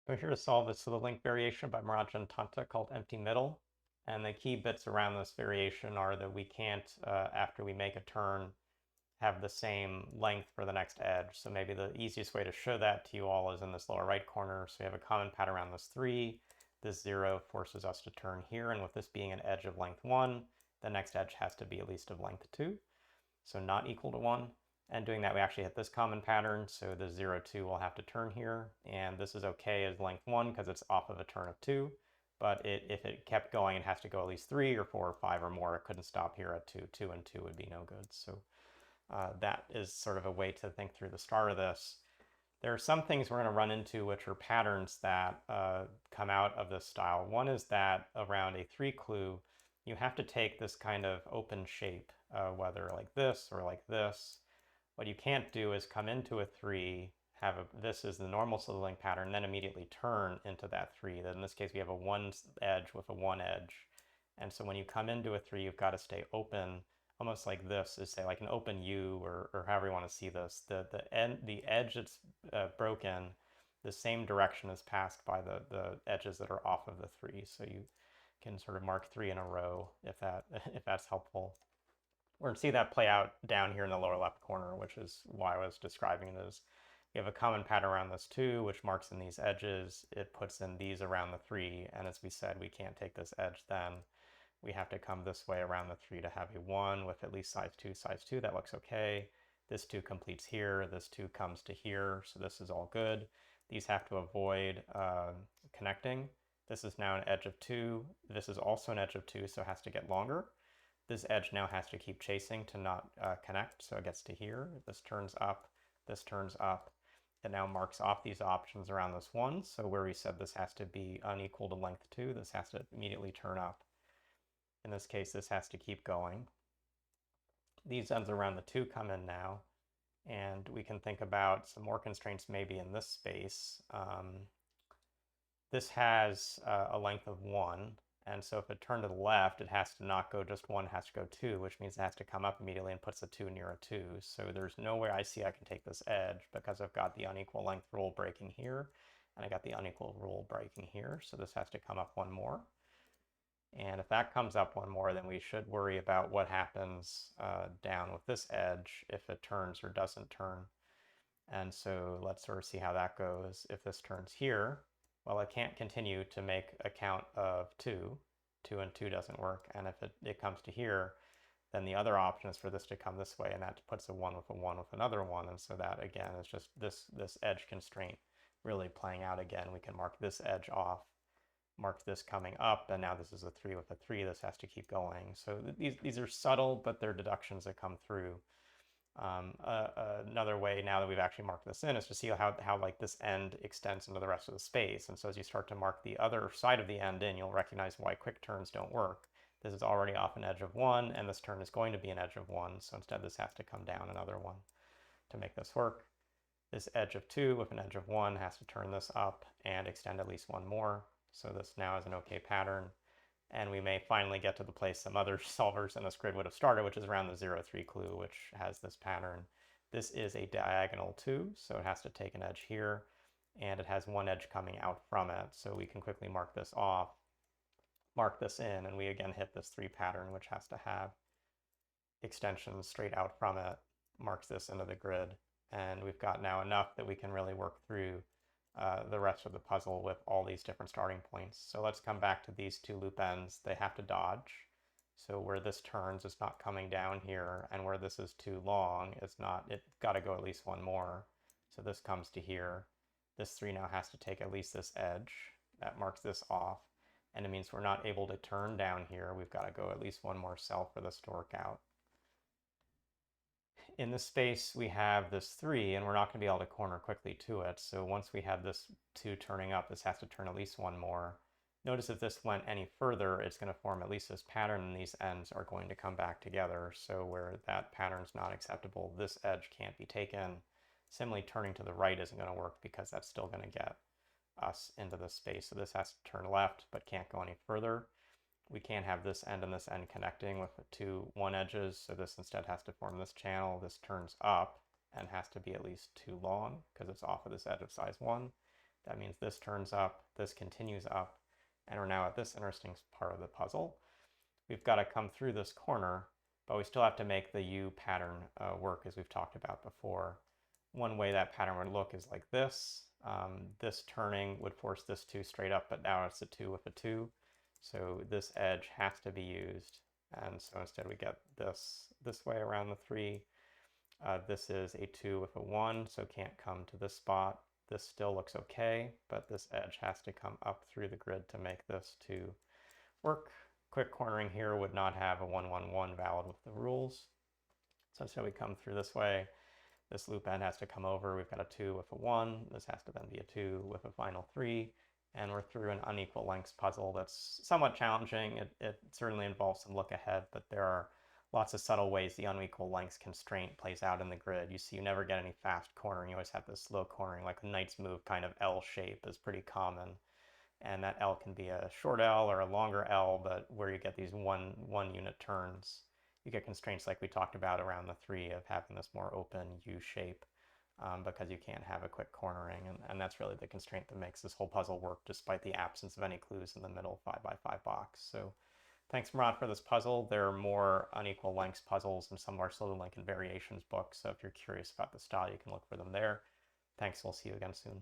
We're here to solve this Slitherlink variation by Murat Can Tonta called empty middle. And the key bits around this variation are that we can't, after we make a turn, have the same length for the next edge. So maybe the easiest way to show that to you all is in this lower right corner. So we have a common pattern around this 3. This 0 forces us to turn here. And with this being an edge of length 1, the next edge has to be at least of length 2. So not equal to 1. And doing that, we actually hit this common pattern. So the 0, 2 will have to turn here. And this is okay as length 1 because it's off of a turn of 2. But if it kept going, it has to go at least 3 or 4 or 5 or more. It couldn't stop here at 2. 2 and 2 would be no good. So that is sort of a way to think through the start of this. There are some things we're going to run into which are patterns that come out of this style. One is that around a 3 clue, you have to take this kind of open shape, whether like this or like this. What you can't do is come into a 3, this is the normal Slitherlink pattern, then immediately turn into that 3. Then in this case, we have a 1 edge with a 1 edge. And so when you come into a 3, you've got to stay open, almost like this, is say like an open U or however you want to see this. The edge that's broken, the same direction is passed by the edges that are off of the 3. So you can sort of mark 3 in a row if that's helpful. We're going to see that play out down here in the lower left corner, which is why I was describing it as you have a common pattern around this 2, which marks in these edges. It puts in these around the 3, and as we said, we can't take this edge then. We have to come this way around the 3 to have a 1 with at least size 2, size 2. That looks okay. This 2 completes here. This 2 comes to here, so this is all good. These have to avoid connecting. This is now an edge of 2. This is also an edge of 2, so it has to get longer. This edge now has to keep chasing to not connect, so it gets to here. This turns up, this turns up. It now marks off these options around this 1, so where we said this has to be unequal to length 2, this has to immediately turn up. In this case, this has to keep going. These ends around the 2 come in now, and we can think about some more constraints maybe in this space. This has a length of 1, and so if it turned to the left, it has to not go just 1, it has to go 2, which means it has to come up immediately and puts the 2 near a 2. So there's no way I see I can take this edge because I've got the unequal length rule breaking here, and I got the unequal rule breaking here, so this has to come up 1 more. And if that comes up 1 more, then we should worry about what happens down with this edge if it turns or doesn't turn. And so let's sort of see how that goes. If this turns here, well, it can't continue to make a count of 2. 2 and 2 doesn't work. And if it comes to here, then the other option is for this to come this way, and that puts a 1 with a 1 with another 1. And so that, again, is just this edge constraint really playing out again. We can mark this edge off, mark this coming up, and now this is a 3 with a 3. This has to keep going. So these are subtle, but they're deductions that come through. Another way, now that we've actually marked this in, is to see how like this end extends into the rest of the space. And so as you start to mark the other side of the end in, you'll recognize why quick turns don't work. This is already off an edge of 1, and this turn is going to be an edge of 1. So instead, this has to come down another 1 to make this work. This edge of 2 with an edge of 1 has to turn this up and extend at least 1 more. So this now is an okay pattern. And we may finally get to the place some other solvers in this grid would have started, which is around the 0, 3 clue, which has this pattern. This is a diagonal 2, so it has to take an edge here, and it has 1 edge coming out from it. So we can quickly mark this off, mark this in, and we again hit this 3 pattern, which has to have extensions straight out from it, marks this into the grid. And we've got now enough that we can really work through the rest of the puzzle with all these different starting points. So let's come back to these 2 loop ends. They have to dodge. So where this turns, it's not coming down here, and where this is too long, it's got to go at least 1 more. So this comes to here. This 3 now has to take at least this edge. That marks this off, and it means we're not able to turn down here. We've got to go at least 1 more cell for this to work out. In this space, we have this 3, and we're not going to be able to corner quickly to it. So once we have this 2 turning up, this has to turn at least 1 more. Notice if this went any further, it's going to form at least this pattern, and these ends are going to come back together. So where that pattern's not acceptable, this edge can't be taken. Simply turning to the right isn't going to work because that's still going to get us into this space. So this has to turn left, but can't go any further. We can't have this end and this end connecting with the 2 1 edges, so this instead has to form this channel. This turns up and has to be at least 2 long because it's off of this edge of size 1. That means this turns up, this continues up, and we're now at this interesting part of the puzzle. We've got to come through this corner, but we still have to make the U pattern work as we've talked about before. One way that pattern would look is like this. This turning would force this 2 straight up, but now it's a 2 with a 2. So this edge has to be used. And so instead we get this way around the 3. This is a 2 with a 1, so can't come to this spot. This still looks okay, but this edge has to come up through the grid to make this 2 work. Quick cornering here would not have a 1, 1, 1 valid with the rules. So instead we come through this way. This loop end has to come over. We've got a 2 with a 1. This has to then be a 2 with a final 3. And we're through an unequal lengths puzzle that's somewhat challenging. It certainly involves some look ahead, but there are lots of subtle ways the unequal lengths constraint plays out in the grid. You see you never get any fast cornering. You always have this slow cornering, like a knight's move kind of L shape is pretty common. And that L can be a short L or a longer L, but where you get these one unit turns, you get constraints like we talked about around the 3 of having this more open U shape because you can't have a quick cornering. And that's really the constraint that makes this whole puzzle work despite the absence of any clues in the middle 5x5 box. So thanks, Murat, for this puzzle. There are more unequal lengths puzzles in some of our Slitherlink and variations books, so if you're curious about the style, you can look for them there. Thanks, we'll see you again soon.